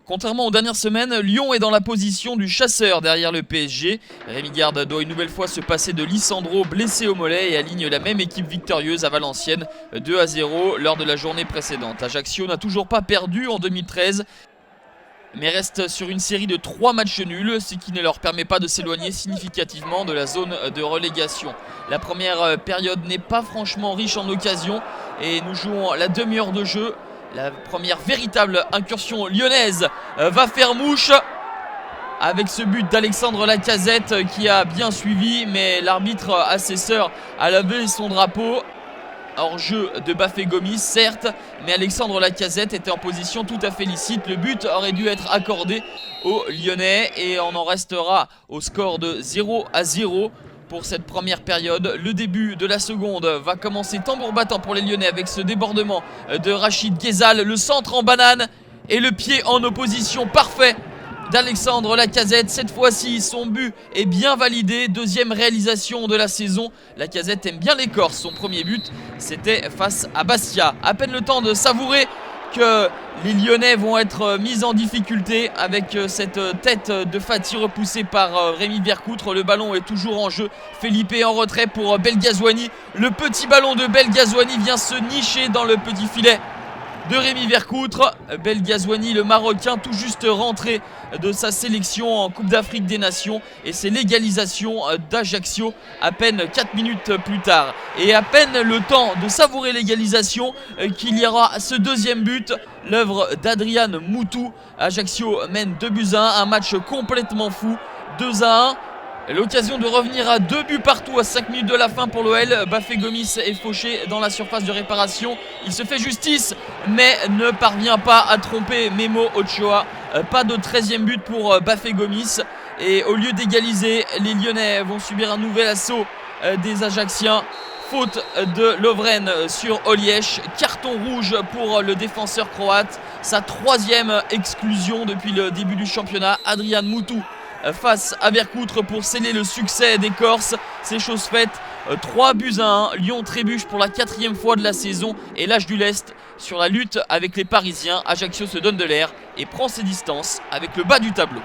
Contrairement aux dernières semaines, Lyon est dans la position du chasseur derrière le PSG. Rémi Garde doit une nouvelle fois se passer de Lisandro blessé au mollet et aligne la même équipe victorieuse à Valenciennes 2-0 lors de la journée précédente. Ajaccio n'a toujours pas perdu en 2013 mais reste sur une série de 3 matchs nuls, ce qui ne leur permet pas de s'éloigner significativement de la zone de relégation. La première période n'est pas franchement riche en occasions et nous jouons la demi-heure de jeu. La première véritable incursion lyonnaise va faire mouche avec ce but d'Alexandre Lacazette qui a bien suivi, mais l'arbitre assesseur a levé son drapeau. Hors jeu de Bafé Gomis, certes, mais Alexandre Lacazette était en position tout à fait licite. Le but aurait dû être accordé aux Lyonnais et on en restera au score de 0-0 pour cette première période. Le début de la seconde va commencer tambour battant pour les Lyonnais avec ce débordement de Rachid Ghezal, le centre en banane et le pied en opposition parfait d'Alexandre Lacazette. Cette fois-ci, son but est bien validé. Deuxième réalisation de la saison. Lacazette aime bien les Corses. Son premier but, c'était face à Bastia. À peine le temps de savourer que les Lyonnais vont être mis en difficulté avec cette tête de Fati repoussée par Rémi Vercoutre. Le ballon est toujours en jeu. Felipe en retrait pour Belghazouani. Le petit ballon de Belghazouani vient se nicher dans le petit filet de Rémi Vercoutre. Belghazouani, le Marocain, tout juste rentré de sa sélection en Coupe d'Afrique des Nations, et c'est l'égalisation d'Ajaccio à peine 4 minutes plus tard. Et à peine le temps de savourer l'égalisation qu'il y aura ce deuxième but, l'œuvre d'Adrian Moutou. Ajaccio mène 2-1, un match complètement fou, 2-1. L'occasion de revenir à 2 buts partout à 5 minutes de la fin pour l'OL. Bafé Gomis est fauché dans la surface de réparation. Il se fait justice mais ne parvient pas à tromper Memo Ochoa. Pas de 13e but pour Bafé Gomis. Et au lieu d'égaliser, les Lyonnais vont subir un nouvel assaut des Ajacciens. Faute de Lovren sur Olièche. Carton rouge pour le défenseur croate. Sa 3e exclusion depuis le début du championnat. Adrian Moutou face à Vercoutre pour sceller le succès des Corses. C'est chose faite. 3-1. Lyon trébuche pour la 4e fois de la saison. Et l'âge du lest sur la lutte avec les Parisiens. Ajaccio se donne de l'air et prend ses distances avec le bas du tableau.